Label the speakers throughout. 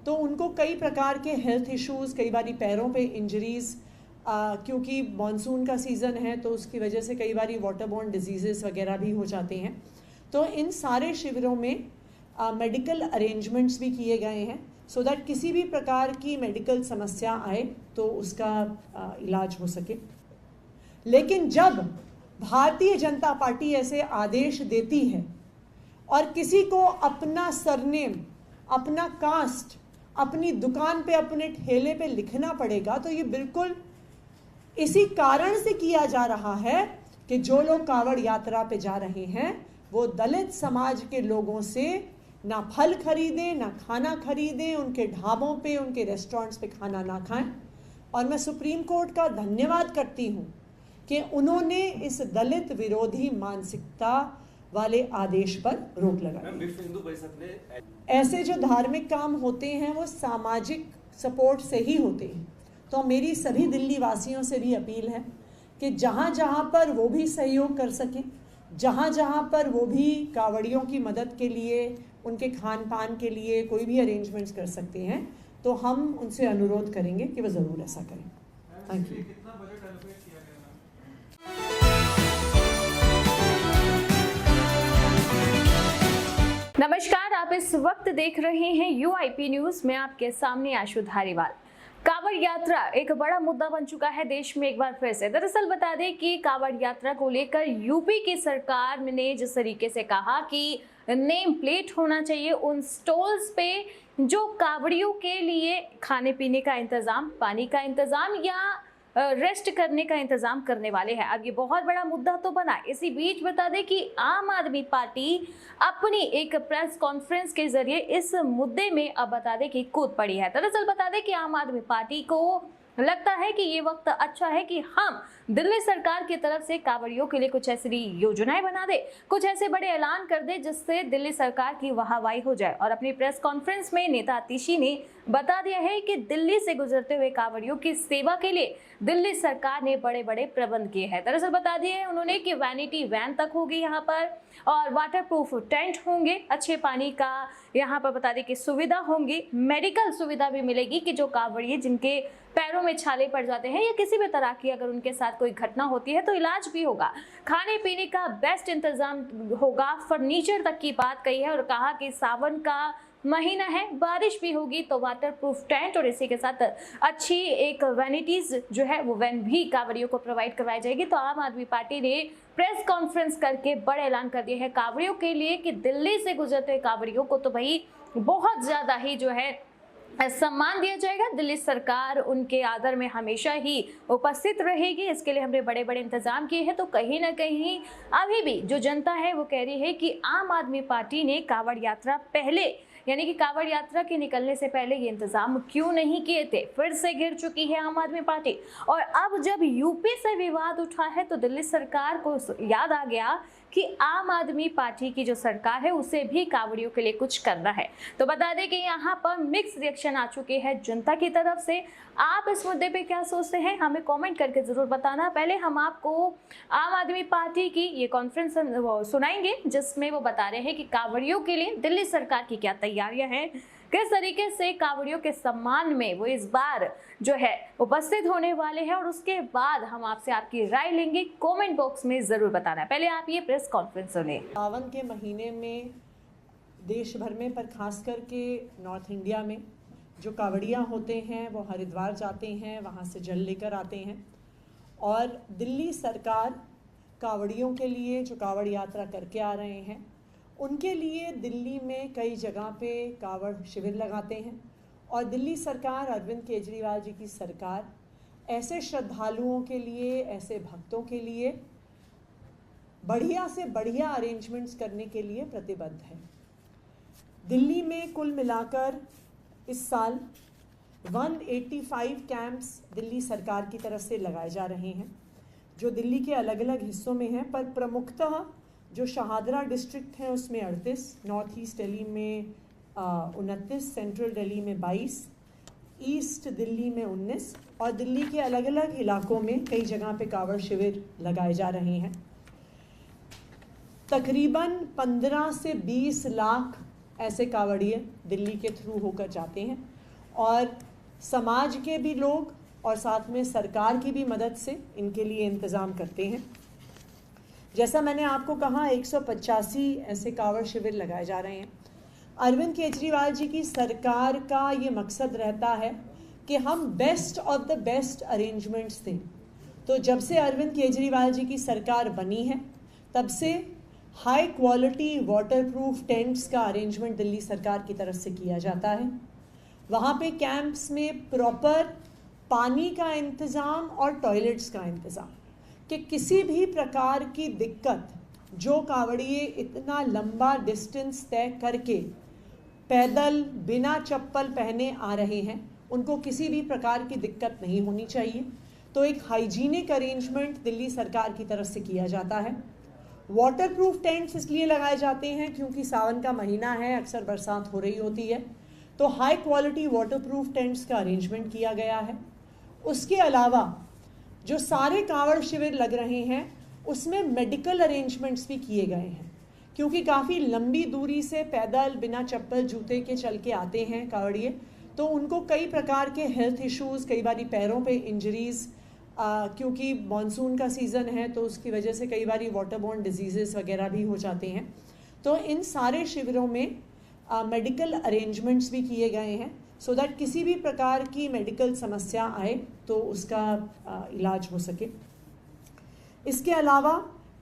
Speaker 1: तो उनको कई प्रकार के हेल्थ इश्यूज़, कई बारी पैरों पे इंजरीज़, क्योंकि मॉनसून का सीज़न है तो उसकी वजह से कई बारी वाटरबोर्न डिजीज़ेस वगैरह भी हो जाते हैं। तो इन सारे शिविरों में मेडिकल अरेंजमेंट्स भी किए गए हैं सो दैट किसी भी प्रकार की मेडिकल समस्या आए तो उसका इलाज हो सके। लेकिन जब भारतीय जनता पार्टी ऐसे आदेश देती है और किसी को अपना सरनेम, अपना कास्ट अपनी दुकान पे, अपने ठेले पे लिखना पड़ेगा, तो ये बिल्कुल इसी कारण से किया जा रहा है कि जो लोग कांवड़ यात्रा पे जा रहे हैं वो दलित समाज के लोगों से ना फल खरीदें, ना खाना खरीदें, उनके ढाबों पे, उनके रेस्टोरेंट्स पे खाना ना खाएं। और मैं सुप्रीम कोर्ट का धन्यवाद करती हूँ कि उन्होंने इस दलित विरोधी मानसिकता वाले आदेश पर रोक लगाई। ऐसे जो धार्मिक काम होते हैं वो सामाजिक सपोर्ट से ही होते हैं। तो मेरी सभी दिल्ली वासियों से भी अपील है कि जहाँ जहाँ पर वो भी सहयोग कर सकें, जहाँ जहाँ पर वो भी कांवड़ियों की मदद के लिए, उनके खान पान के लिए कोई भी अरेंजमेंट्स कर सकते हैं, तो हम उनसे अनुरोध करेंगे कि वो ज़रूर ऐसा करें। Thank you.
Speaker 2: नमस्कार, आप इस वक्त देख रहे हैं UIP न्यूज में। आपके सामने आशु धारीवाल। कांवड़ यात्रा एक बड़ा मुद्दा बन चुका है देश में एक बार फिर से। दरअसल बता दें कि कांवड़ यात्रा को लेकर यूपी की सरकार ने जिस तरीके से कहा कि नेम प्लेट होना चाहिए उन स्टॉल्स पे जो कांवड़ियों के लिए खाने पीने का इंतजाम, पानी का इंतजाम या रेस्ट करने का इंतजाम करने वाले हैं। अब ये बहुत बड़ा मुद्दा तो बना। इसी बीच बता दें कि आम आदमी पार्टी अपनी एक प्रेस कॉन्फ्रेंस के जरिए इस मुद्दे में अब बता दें कि कूद पड़ी है। दरअसल बता दें कि आम आदमी पार्टी को लगता है कि ये वक्त अच्छा है कि हम दिल्ली सरकार की तरफ से कांवड़ियों के लिए कुछ ऐसी योजनाएं बना दे, कुछ ऐसे बड़े ऐलान कर दे जिससे दिल्ली सरकार की वाहवाही हो जाए। और अपनी प्रेस कॉन्फ्रेंस में नेता आतिशी ने बता दिया है कि दिल्ली से गुजरते हुए कांवड़ियों की सेवा के लिए दिल्ली सरकार ने बड़े बड़े प्रबंध किए हैं। दरअसल बता दिए उन्होंने कि वैनिटी वैन तक होगी यहाँ पर और वाटरप्रूफ टेंट होंगे, अच्छे पानी का यहाँ पर बता दें कि सुविधा होंगी, मेडिकल सुविधा भी मिलेगी कि जो कांवड़िए जिनके पैरों में छाले पड़ जाते हैं या किसी भी तरह की अगर उनके साथ कोई घटना होती है तो इलाज भी होगा, खाने पीने का बेस्ट इंतजाम होगा, फर्नीचर तक की बात कही है। और कहा कि सावन का महीना है, बारिश भी होगी तो वाटरप्रूफ टेंट और इसी के साथ अच्छी एक वैनिटीज जो है वो वैन भी कांवड़ियों को प्रोवाइड करवाई जाएगी। तो आम आदमी पार्टी ने प्रेस कॉन्फ्रेंस करके बड़े ऐलान कर दिए हैं कांवड़ियों के लिए कि दिल्ली से गुजरते हुए कांवड़ियों को तो भाई बहुत ज्यादा ही जो है सम्मान दिया जाएगा। दिल्ली सरकार उनके आदर में हमेशा ही उपस्थित रहेगी, इसके लिए हमने बड़े बड़े इंतजाम किए हैं। तो कहीं ना कहीं अभी भी जो जनता है वो कह रही है कि आम आदमी पार्टी ने कांवड़ यात्रा पहले यानी कि कांवड़ यात्रा के निकलने से पहले ये इंतजाम क्यों नहीं किए थे। फिर से घिर चुकी है आम आदमी पार्टी और अब जब यूपी से विवाद उठा है तो दिल्ली सरकार को याद आ गया कि आम आदमी पार्टी की जो सरकार है उसे भी कांवड़ियों के लिए कुछ करना है। तो बता दें कि यहाँ पर मिक्स रिएक्शन आ चुके हैं जनता की तरफ से। आप इस मुद्दे पे क्या सोचते हैं हमें कमेंट करके जरूर बताना। पहले हम आपको आम आदमी पार्टी की ये कॉन्फ्रेंस सुनाएंगे जिसमें वो बता रहे हैं कि कांवड़ियों के लिए दिल्ली सरकार की क्या तैयारियां हैं, किस तरीके से कांवड़ियों के सम्मान में वो इस बार जो है उपस्थित होने वाले हैं और उसके बाद हम आपसे आपकी राय लेंगे। कमेंट बॉक्स में जरूर बताना। पहले आप ये प्रेस कॉन्फ्रेंस सुने।
Speaker 1: सावन के महीने में देश भर में पर खास करके नॉर्थ इंडिया में जो कांवड़िया होते हैं वो हरिद्वार जाते हैं, वहाँ से जल लेकर आते हैं और दिल्ली सरकार कांवड़ियों के लिए जो कांवड़ यात्रा करके आ रहे हैं उनके लिए दिल्ली में कई जगह पे कांवड़ शिविर लगाते हैं और दिल्ली सरकार, अरविंद केजरीवाल जी की सरकार ऐसे श्रद्धालुओं के लिए, ऐसे भक्तों के लिए बढ़िया से बढ़िया अरेंजमेंट्स करने के लिए प्रतिबद्ध है। दिल्ली में कुल मिलाकर इस साल 185 कैंप्स दिल्ली सरकार की तरफ से लगाए जा रहे हैं जो दिल्ली के अलग अलग हिस्सों में हैं, पर प्रमुखतः जो शहादरा डिस्ट्रिक्ट है उसमें 38, नॉर्थ ईस्ट दिल्ली में 29, सेंट्रल दिल्ली में 22, ईस्ट दिल्ली में 19 और दिल्ली के अलग अलग इलाकों में कई जगह पे कांवड़ शिविर लगाए जा रहे हैं। तकरीबन 15 से 20 लाख ऐसे कावड़िए दिल्ली के थ्रू होकर जाते हैं और समाज के भी लोग और साथ में सरकार की भी मदद से इनके लिए इंतज़ाम करते हैं। जैसा मैंने आपको कहा 185 ऐसे कावड़ शिविर लगाए जा रहे हैं। अरविंद केजरीवाल जी की सरकार का ये मकसद रहता है कि हम best of the best arrangements दें। तो जब से अरविंद केजरीवाल जी की सरकार बनी है तब से हाई क्वालिटी वाटरप्रूफ टेंट्स का अरेंजमेंट दिल्ली सरकार की तरफ से किया जाता है। वहाँ पे कैंप्स में प्रॉपर पानी का इंतज़ाम और टॉयलेट्स का इंतज़ाम, कि किसी भी प्रकार की दिक्कत, जो कावड़िए इतना लंबा डिस्टेंस तय करके पैदल बिना चप्पल पहने आ रहे हैं, उनको किसी भी प्रकार की दिक्कत नहीं होनी चाहिए। तो एक हाइजीनिक अरेंजमेंट दिल्ली सरकार की तरफ से किया जाता है। वाटरप्रूफ टेंट्स इसलिए लगाए जाते हैं क्योंकि सावन का महीना है, अक्सर बरसात हो रही होती है, तो हाई क्वालिटी वाटरप्रूफ टेंट्स का अरेंजमेंट किया गया है। उसके अलावा जो सारे कावड़ शिविर लग रहे हैं उसमें मेडिकल अरेंजमेंट्स भी किए गए हैं, क्योंकि काफ़ी लंबी दूरी से पैदल बिना चप्पल जूते के चल के आते हैं कावड़िए, तो उनको कई प्रकार के हेल्थ इश्यूज़, कई बारी पैरों पे इंजरीज़, क्योंकि मॉनसून का सीज़न है तो उसकी वजह से कई बारी वाटरबोर्न डिजीज़ेस वगैरह भी हो जाते हैं। तो इन सारे शिविरों में मेडिकल अरेंजमेंट्स भी किए गए हैं सो दैट किसी भी प्रकार की मेडिकल समस्या आए तो उसका इलाज हो सके। इसके अलावा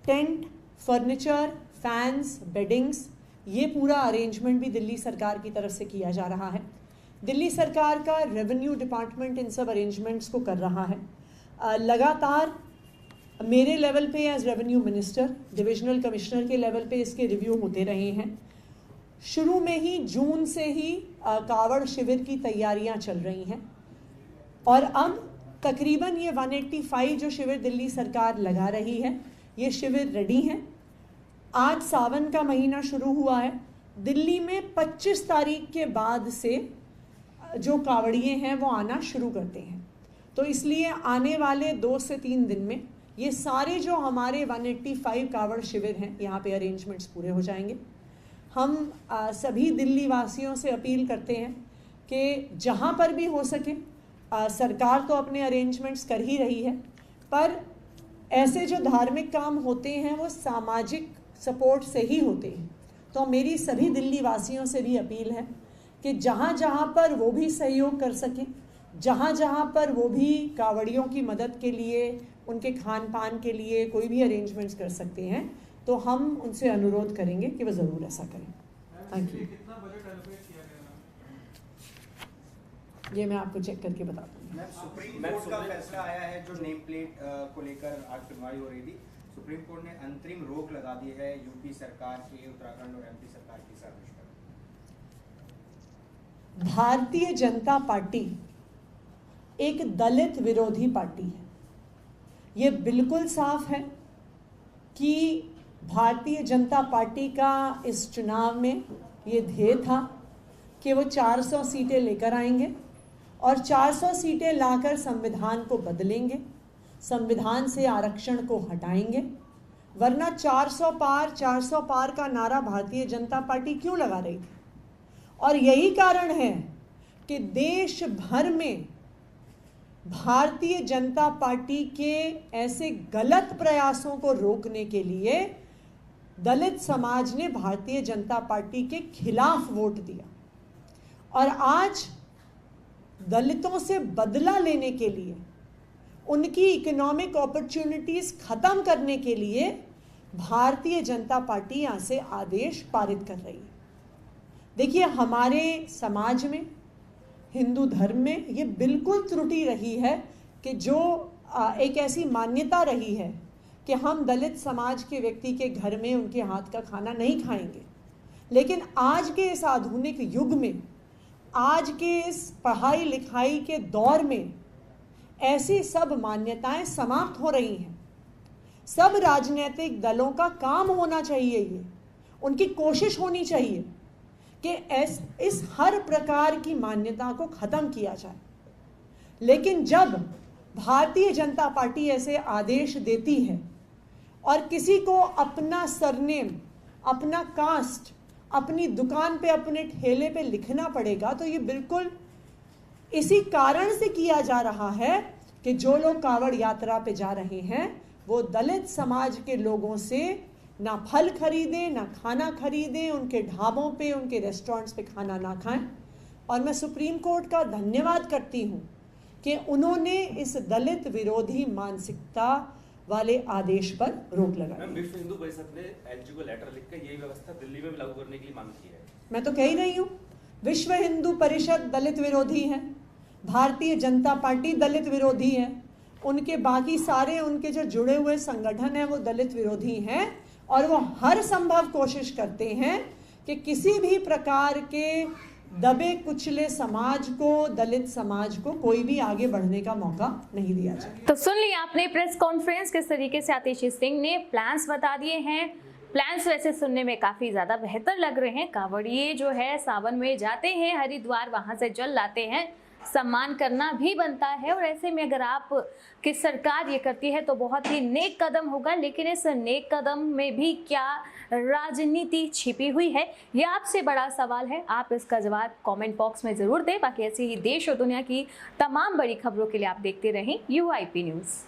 Speaker 1: टेंट, फर्नीचर, फैंस, बेडिंग्स, ये पूरा अरेंजमेंट भी दिल्ली सरकार की तरफ से किया जा रहा है। दिल्ली सरकार का रेवेन्यू डिपार्टमेंट इन सब अरेंजमेंट्स को कर रहा है। लगातार मेरे लेवल पे as revenue minister, divisional commissioner के लेवल पे इसके रिव्यू होते रहे हैं। शुरू में ही जून से ही कावड़ शिविर की तैयारियां चल रही हैं और अब तकरीबन ये 185 जो शिविर दिल्ली सरकार लगा रही है, ये शिविर रेडी हैं। आज सावन का महीना शुरू हुआ है। दिल्ली में 25 तारीख के बाद से जो कावड़िए हैं वो आना शुरू करते हैं, तो इसलिए आने वाले 2 से 3 दिन में ये सारे जो हमारे 185 कावड़ शिविर हैं, यहाँ पे अरेंजमेंट्स पूरे हो जाएंगे। हम सभी दिल्ली वासियों से अपील करते हैं कि जहाँ पर भी हो सके, सरकार तो अपने अरेंजमेंट्स कर ही रही है, पर ऐसे जो धार्मिक काम होते हैं वो सामाजिक सपोर्ट से ही होते हैं। तो मेरी सभी दिल्ली वासियों से भी अपील है कि जहाँ जहाँ पर वो भी सहयोग कर सकें, जहाँ जहाँ पर वो भी कावड़ियों की मदद के लिए, उनके खान पान के लिए कोई भी अरेंजमेंट्स कर सकते हैं, तो हम उनसे अनुरोध करेंगे कि वो ज़रूर ऐसा करें। Thank you. ये मैं आपको चेक करके बता दूँगी।
Speaker 3: सुप्रीम कोर्ट का फैसला आया है जो नेम प्लेट को लेकर आज सुनवाई हो रही थी। सुप्रीम कोर्ट ने अंतरिम रोक लगा दी है यूपी सरकार के, उत्तराखंड और एमपी सरकार की सर्विस पर।
Speaker 1: भारतीय जनता पार्टी एक दलित विरोधी पार्टी है। ये बिल्कुल साफ है कि भारतीय जनता पार्टी का इस चुनाव में ये ध्येय था कि वो 400 सीटें लेकर आएंगे और 400 सीटें लाकर संविधान को बदलेंगे, संविधान से आरक्षण को हटाएंगे। वरना 400 पार का नारा भारतीय जनता पार्टी क्यों लगा रही थी? और यही कारण है कि देश भर में भारतीय जनता पार्टी के ऐसे गलत प्रयासों को रोकने के लिए दलित समाज ने भारतीय जनता पार्टी के खिलाफ वोट दिया। और आज दलितों से बदला लेने के लिए, उनकी इकोनॉमिक अपॉर्चुनिटीज खत्म करने के लिए भारतीय जनता पार्टी यहाँ से आदेश पारित कर रही है। देखिए, हमारे समाज में, हिंदू धर्म में ये बिल्कुल त्रुटि रही है कि जो एक ऐसी मान्यता रही है कि हम दलित समाज के व्यक्ति के घर में उनके हाथ का खाना नहीं खाएंगे। लेकिन आज के इस आधुनिक युग में, आज के इस पढ़ाई लिखाई के दौर में ऐसी सब मान्यताएं समाप्त हो रही हैं। सब राजनीतिक दलों का काम होना चाहिए, ये उनकी कोशिश होनी चाहिए कि इस हर प्रकार की मान्यता को खत्म किया जाए। लेकिन जब भारतीय जनता पार्टी ऐसे आदेश देती है और किसी को अपना सरनेम, अपना कास्ट, अपनी दुकान पे, अपने ठेले पे लिखना पड़ेगा, तो ये बिल्कुल इसी कारण से किया जा रहा है कि जो लोग कावड़ यात्रा पे जा रहे हैं वो दलित समाज के लोगों से ना फल खरीदें, ना खाना खरीदें, उनके ढाबों पे, उनके रेस्टोरेंट्स पे खाना ना खाएं। और मैं सुप्रीम कोर्ट का धन्यवाद करती हूँ कि उन्होंने इस दलित विरोधी मानसिकता वाले आदेश पर रोक लगाई।
Speaker 4: विश्व हिंदू परिषद ने एलजी को लेटर लिखकर यही व्यवस्था दिल्ली में भी लागू करने के लिए मांग की है।
Speaker 1: मैं तो कह ही रही हूँ, विश्व हिंदू परिषद दलित विरोधी है, भारतीय जनता पार्टी दलित विरोधी है, उनके बाकी सारे उनके जो जुड़े हुए संगठन हैं वो दलित विरोधी हैं, और वो हर संभव कोशिश करते हैं कि किसी भी प्रकार के दबे कुचले समाज को, दलित समाज को कोई भी आगे बढ़ने का मौका नहीं दिया जाए।
Speaker 2: तो सुन लिया आपने प्रेस कॉन्फ्रेंस किस तरीके से आतिशी सिंह ने प्लान्स बता दिए हैं। प्लान्स वैसे सुनने में काफी ज्यादा बेहतर लग रहे हैं। कांवड़िए जो है सावन में जाते हैं हरिद्वार, वहां से जल लाते हैं, सम्मान करना भी बनता है। और ऐसे में अगर आप की सरकार ये करती है तो बहुत ही नेक कदम होगा, लेकिन इस नेक कदम में भी क्या राजनीति छिपी हुई है, ये आपसे बड़ा सवाल है। आप इसका जवाब कमेंट बॉक्स में जरूर दें। बाकी ऐसी ही देश और दुनिया की तमाम बड़ी खबरों के लिए आप देखते रहें UIP न्यूज़।